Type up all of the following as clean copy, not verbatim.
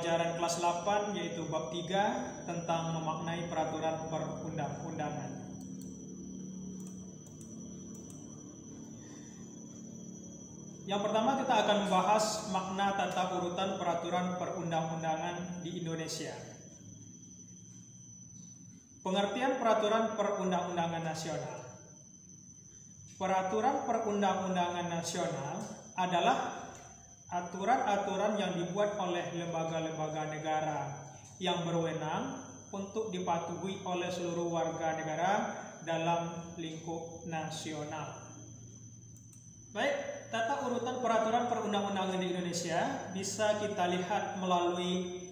pelajaran kelas 8 yaitu bab 3 tentang memaknai peraturan perundang-undangan. Yang pertama kita akan membahas makna tata urutan peraturan perundang-undangan di Indonesia. Pengertian peraturan perundang-undangan nasional. Peraturan perundang-undangan nasional adalah aturan-aturan yang dibuat oleh lembaga-lembaga negara yang berwenang untuk dipatuhi oleh seluruh warga negara dalam lingkup nasional. Baik, tata urutan peraturan perundang-undangan di Indonesia bisa kita lihat melalui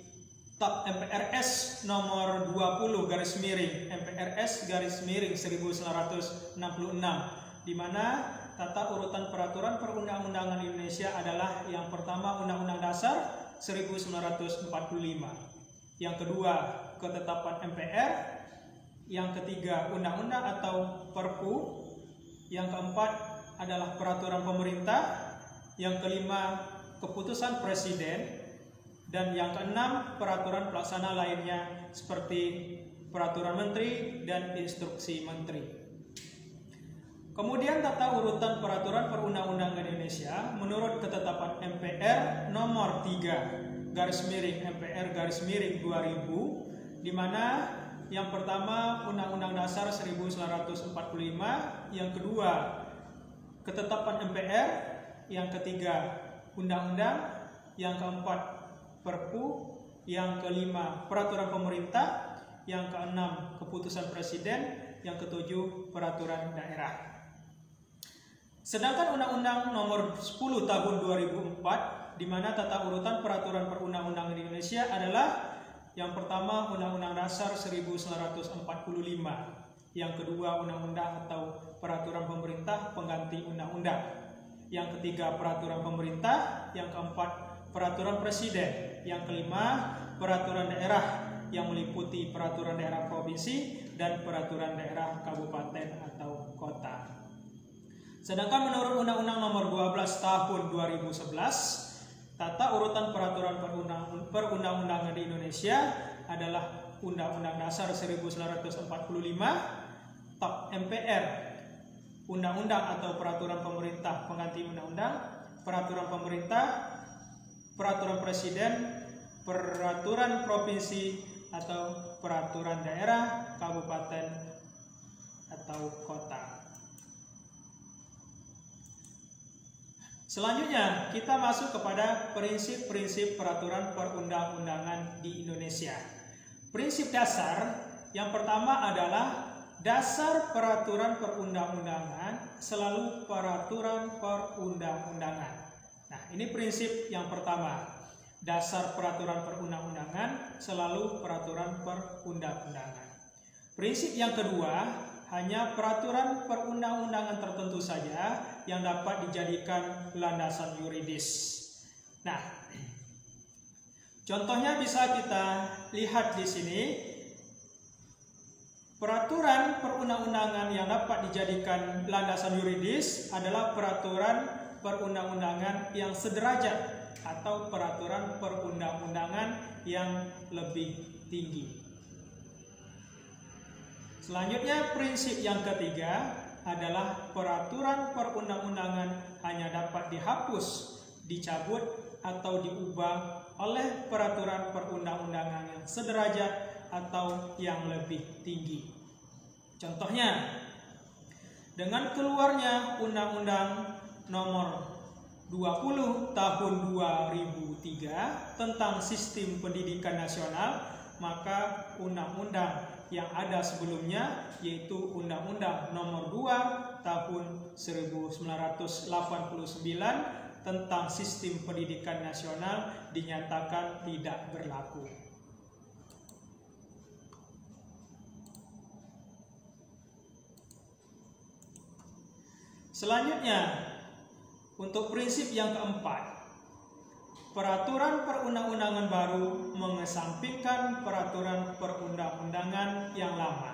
Tab MPRS nomor 20 MPRS 1966, di mana tata urutan peraturan perundang-undangan Indonesia adalah yang pertama Undang-Undang Dasar 1945, yang kedua ketetapan MPR, yang ketiga undang-undang atau Perpu, yang keempat adalah peraturan pemerintah, yang kelima keputusan presiden, dan yang keenam peraturan pelaksana lainnya seperti peraturan menteri dan instruksi menteri. Kemudian tata urutan peraturan perundang-undangan Indonesia menurut ketetapan MPR nomor 3 MPR 2000, di mana yang pertama Undang-Undang Dasar 1945, yang kedua ketetapan MPR, yang ketiga undang-undang, yang keempat Perpu, yang kelima peraturan pemerintah, yang keenam keputusan presiden, yang ketujuh peraturan daerah. Sedangkan Undang-Undang Nomor 10 Tahun 2004, di mana tata urutan peraturan perundang-undangan di Indonesia adalah yang pertama Undang-Undang Dasar 1945, yang kedua Undang-Undang atau peraturan pemerintah pengganti undang-undang, yang ketiga peraturan pemerintah, yang keempat peraturan presiden, yang kelima peraturan daerah yang meliputi peraturan daerah provinsi dan peraturan daerah kabupaten atau kota. Sedangkan menurut Undang-Undang Nomor 12 Tahun 2011, tata urutan peraturan perundang-undangan di Indonesia adalah Undang-Undang Dasar 1945, Tab MPR, Undang-Undang atau peraturan pemerintah pengganti undang-undang, peraturan pemerintah, peraturan presiden, peraturan provinsi atau peraturan daerah, kabupaten atau kota. Selanjutnya kita masuk kepada prinsip-prinsip peraturan perundang-undangan di Indonesia. Prinsip dasar yang pertama adalah dasar peraturan perundang-undangan selalu peraturan perundang-undangan. Nah, ini prinsip yang pertama. Dasar peraturan perundang-undangan selalu peraturan perundang-undangan. Prinsip yang kedua, hanya peraturan perundang-undangan tertentu saja yang dapat dijadikan landasan yuridis. Nah, contohnya bisa kita lihat di sini. Peraturan perundang-undangan yang dapat dijadikan landasan yuridis adalah peraturan perundang-undangan yang sederajat atau peraturan perundang-undangan yang lebih tinggi. Selanjutnya, prinsip yang ketiga adalah peraturan perundang-undangan hanya dapat dihapus, dicabut, atau diubah oleh peraturan perundang-undangan yang sederajat atau yang lebih tinggi. Contohnya, dengan keluarnya Undang-Undang Nomor 20 Tahun 2003 tentang Sistem Pendidikan Nasional, maka undang-undang yang ada sebelumnya yaitu Undang-Undang Nomor 2 Tahun 1989 tentang Sistem Pendidikan Nasional dinyatakan tidak berlaku. Selanjutnya, untuk prinsip yang keempat, peraturan perundang-undangan baru mengesampingkan peraturan perundang-undangan yang lama.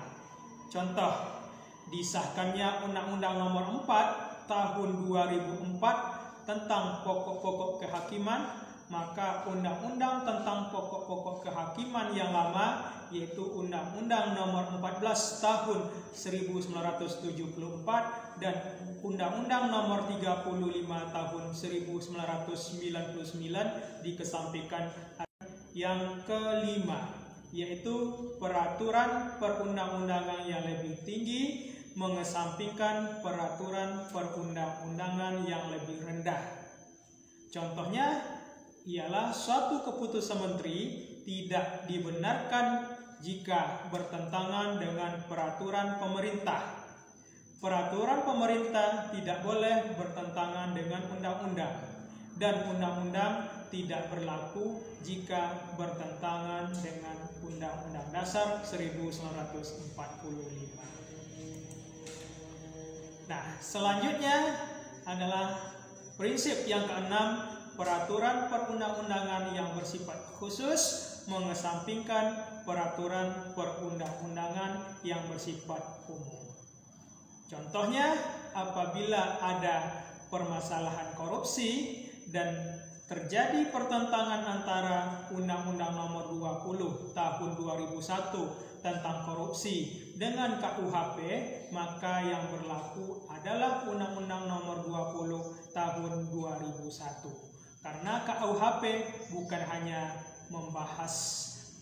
Contoh, disahkannya Undang-Undang Nomor 4 Tahun 2004 tentang pokok-pokok kehakiman, maka undang-undang tentang pokok-pokok kehakiman yang lama, yaitu Undang-Undang Nomor 14 Tahun 1974 dan Undang-Undang Nomor 35 Tahun 1999 dikesampingkan. Yang kelima, yaitu peraturan perundang-undangan yang lebih tinggi mengesampingkan peraturan perundang-undangan yang lebih rendah. Contohnya ialah suatu keputusan menteri tidak dibenarkan jika bertentangan dengan peraturan pemerintah. Peraturan pemerintah tidak boleh bertentangan dengan undang-undang, dan undang-undang tidak berlaku jika bertentangan dengan Undang-Undang Dasar 1945. Nah, selanjutnya adalah prinsip yang keenam, peraturan perundang-undangan yang bersifat khusus mengesampingkan peraturan perundang-undangan yang bersifat umum. Contohnya, apabila ada permasalahan korupsi dan terjadi pertentangan antara Undang-Undang Nomor 20 Tahun 2001 tentang korupsi dengan KUHP, maka yang berlaku adalah Undang-Undang Nomor 20 Tahun 2001. Karena KUHP bukan hanya membahas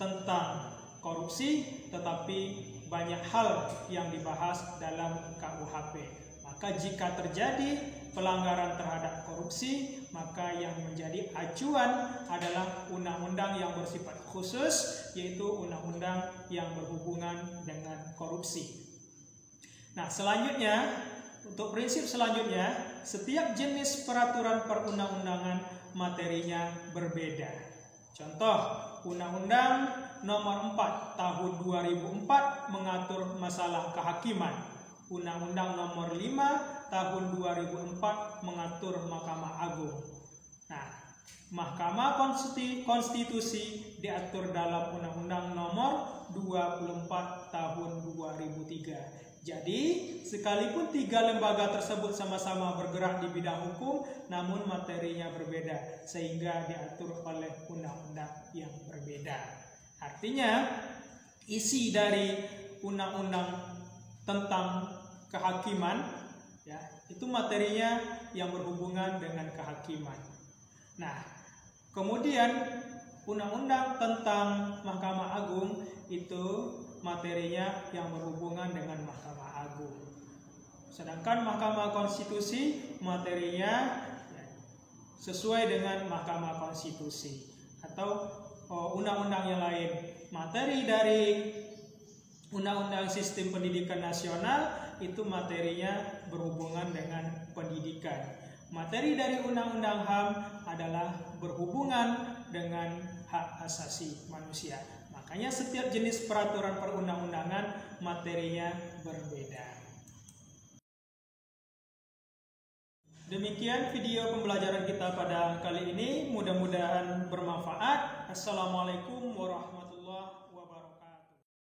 tentang korupsi, tetapi banyak hal yang dibahas dalam KUHP. Maka jika terjadi pelanggaran terhadap korupsi, maka yang menjadi acuan adalah undang-undang yang bersifat khusus, yaitu undang-undang yang berhubungan dengan korupsi. Nah, selanjutnya, untuk prinsip selanjutnya, setiap jenis peraturan perundang-undangan materinya berbeda. Contoh, Undang-Undang Nomor 4 Tahun 2004 mengatur masalah kehakiman. Undang-Undang Nomor 5 Tahun 2004 mengatur Mahkamah Agung. Nah, Mahkamah Konstitusi diatur dalam Undang-Undang Nomor 24 Tahun 2003. Jadi, sekalipun tiga lembaga tersebut sama-sama bergerak di bidang hukum, namun materinya berbeda, sehingga diatur oleh undang-undang yang berbeda. Artinya, isi dari undang-undang tentang kehakiman, ya, itu materinya yang berhubungan dengan kehakiman. Nah, kemudian undang-undang tentang Mahkamah Agung itu materinya yang berhubungan dengan Mahkamah Agung. Sedangkan Mahkamah Konstitusi materinya sesuai dengan Mahkamah Konstitusi atau undang-undang yang lain. Materi dari Undang-Undang Sistem Pendidikan Nasional itu materinya berhubungan dengan pendidikan. Materi dari Undang-Undang HAM adalah berhubungan dengan hak asasi manusia. Makanya setiap jenis peraturan perundang-undangan materinya berbeda. Demikian video pembelajaran kita pada kali ini. Mudah-mudahan bermanfaat. Assalamualaikum warahmatullahi wabarakatuh.